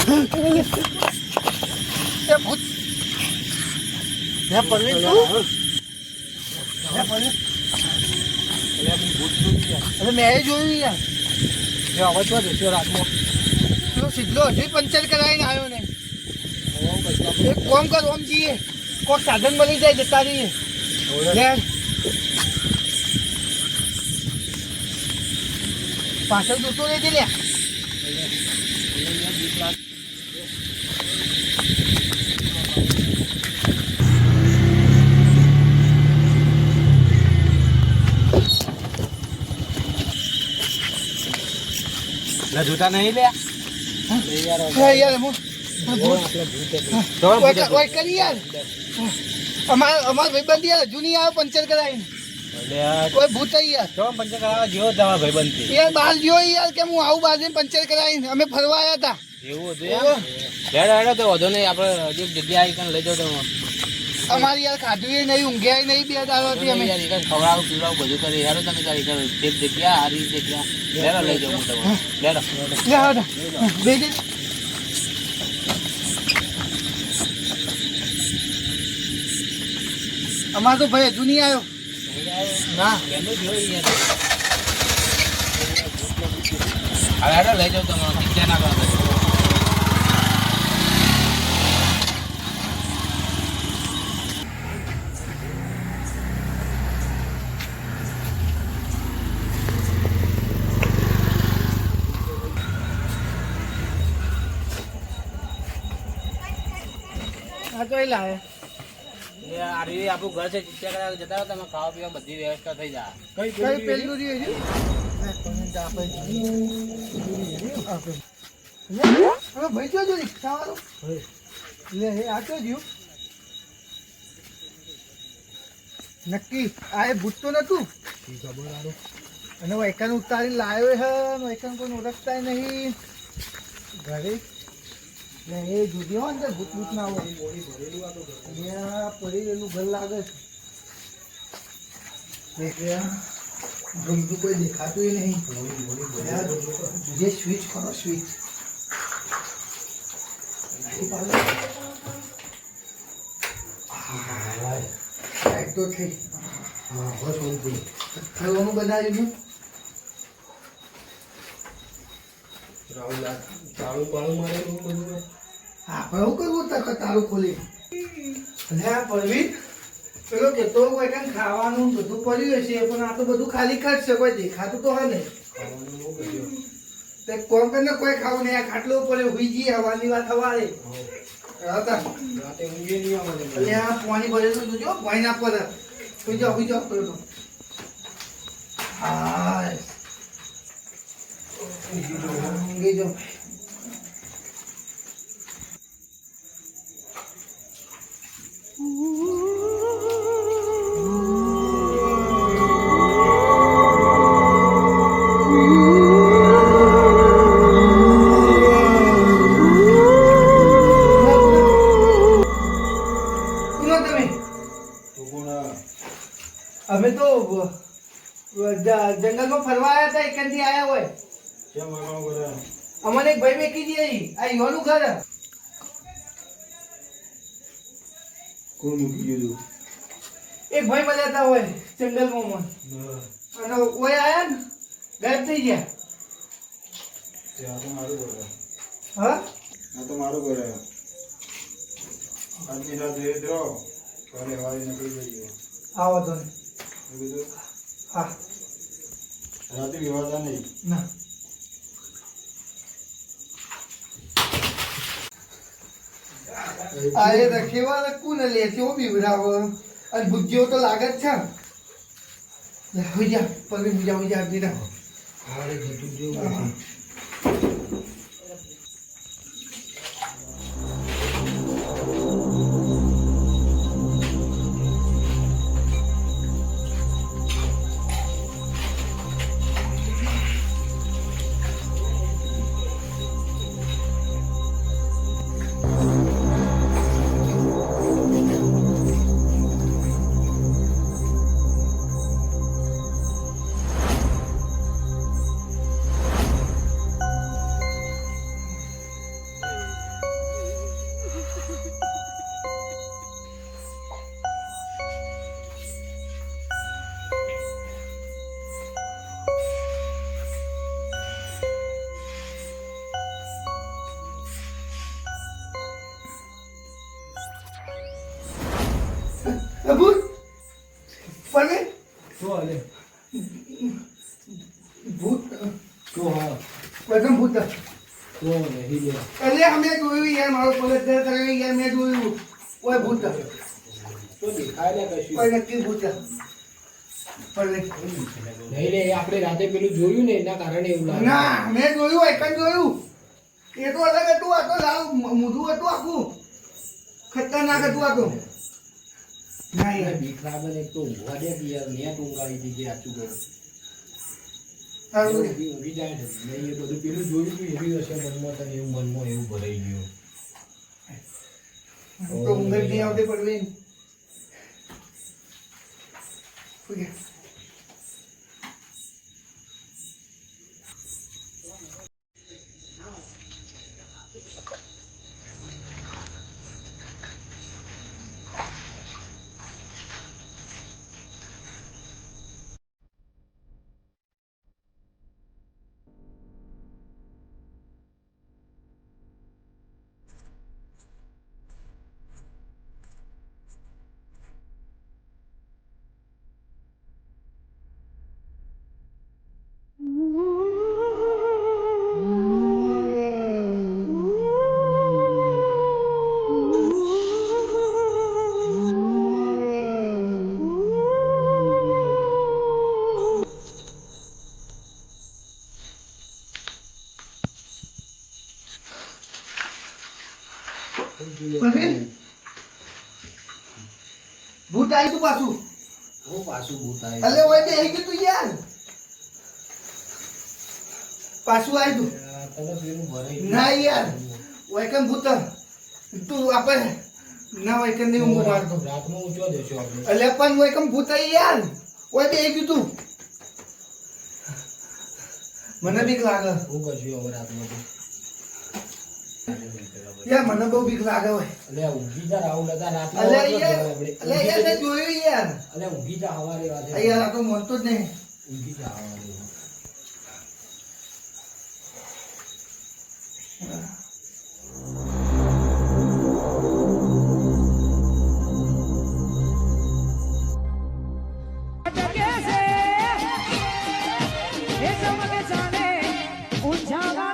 ભૂત પરવીન તું મેં જોયું યાર હવે શું જશો રાતમાં પેલો સીધો હજુ પંચર કરાવીને આવ્યો ને એક કોમ કર ઓમ જઈએ કોઈક સાધન મળી જાય જતા રહીએ પાછળ જોતો રહેજે લ્યા જૂતા નહીં લે અમાર ભાઈબંધ યાર જૂની આવે પંચર કરાવીને કોઈ ભૂત યાર પંચર કરાવવા જેવો તમારા ભાઈબંધ યાર બહાર જોયો યાર કે હું આવું બહાર પંચર કરાવીને અમે ફરવા આવ્યા હતા એવું હતું હેડો તો વધો નહીં આપણે એક જગ્યા આવી લઈ જાવ અમારી યાર ખાધું નહીં ઊંઘ્યા નહીં બે દાડોથી અમે ખવડાવું પીવડાવું બધું કરી હેડો તમે તારી એક જગ્યા સારી જગ્યા લેડો લઈ જાઉં તમે લેડો બેજે અમાર તો ભાઈ હજુ નહીં આવ્યો ના એનું જોઈ હવે હેડો લઈ જાઉં તમે જગ્યા ના કરો આપણું ઘર છે ચિત્તા જતા તમે ખાવા પીવા બધી વ્યવસ્થા થઈ જાય કઈ પેલું ભાઈ જો રિક્ષા વાળો લે આ તો જ્યું નક્કી આ એ ભૂત તો નતું અને વૈકાન ઉતારીને લાવ્યો છે વૈકાન કોઈ ઓળખતા નહીં ઘરે એ જુદી હોય ને ભૂત ભૂત ના હોય અહીંયા પડી રહેલું ઘર લાગે છે ગમતું કોઈ દેખાતું નહીં જે સ્વિચ કરો સ્વિચ તો થઈ ખાવાનું બનાવ્યું તાળું પાળું મારે આપણે શું કરવું તાળું ખોલી અને આ પરવીન પેલો કેતો કોઈ કાંઈ ખાવાનું બધું પડ્યું હશે પણ આ તો બધું ખાલી કાઢશે કોઈ દેખાતું તો હા નહીં કોમ કરીને કોઈ ખાવું નહીં આ ખાટલો પડ્યો હુઈ જઈએ હવાની વાત હવારે હતા એટલે આ પાણી ભરેલું જોજો પાણી ના પડે હુઈ જાઓ પેલો હા ઊંઘી જાઓ અમે તો જંગલમાં ફરવા આવ્યા હતા એકંદી આવ્યા હોય અમને એક ભાઈ મેકી દે આ યોનું ઘર કોણ મૂકી ગયું એક ભાઈ મળ્યા હોય જંગલમાં અને ઓય આયા ને ગાયબ થઈ ગયા હા આ તો મારું ઘર આજની રાત ધીરે ધીરો ઘરે વાળી નીકળી જઈએ આવો તો હા રાતે વિવાદા નહીં ના અરે રખેવા કોને લે છે ઓ બીવરાવ અને બુદ્ધિઓ તો લાગે જ છે હોઈ જા પગે હોઈ જા દીરા હારે જીતું જેવું ભૂત પડે શું હાલે ભૂત શું હા પ્રથમ ભૂત તો નહીં લે એટલે અમે જોયું યાર મારો પલટ કરે યાર મેં જોયું ઓય ભૂત તો દેખાય ને કશું કોઈ નક્કી ભૂત પડે નહીં રે આપણે રાતે પેલું જોયું ને એના કારણે એવું લાગે ના મેં જોયું એક જ જોયું એ તો અલગ હતું આ તો લાવ મૂઢું હતું આખું ખતરનાક હતું આ તો ના યાર બીક લાગે ને તો ઊંઘવા દે કે યાર મેં ઊંઘાવી દીધી આચું ગયો સારું ઊંઘી જાય ને મેં એ બધું પેલું જોયું હતું એવી હશે મનમાં તને એવું મનમાં એવું ભરાઈ ગયું તો ઊંઘ જ નહીં આવતી પડવી ભૂત આવી તું પાછું હું પાછું ભૂત આવે અલે ઓય બે આવી ગયું તું યાર પાછું આવી તું તને પેલું ભરાઈ ના યાર ઓયકન ભૂત તું આપણે ના ઓયકન નહીં ઊંઘ મારતો રાતમાં ઊંચો દેશો આપણે અલે પણ ઓયકન ભૂત આવી યાર ઓય બે આવી ગયું તું મને બીક લાગે હું કરશું હવે રાતમાં તો યાર મને બહુ બીક લાગે હોય અલે ઊંઘી જા રાહુલ હતા રાતમાં અલે ઊંઘી યાર જા આપણે. અલે યાર મેં જોયું યાર અલે ઊંઘી જા હવારે વાતે યાર આ તો મળતો જ નહીં ઊંઘી જા હવારે कैसे ये चमक जाने उन जागा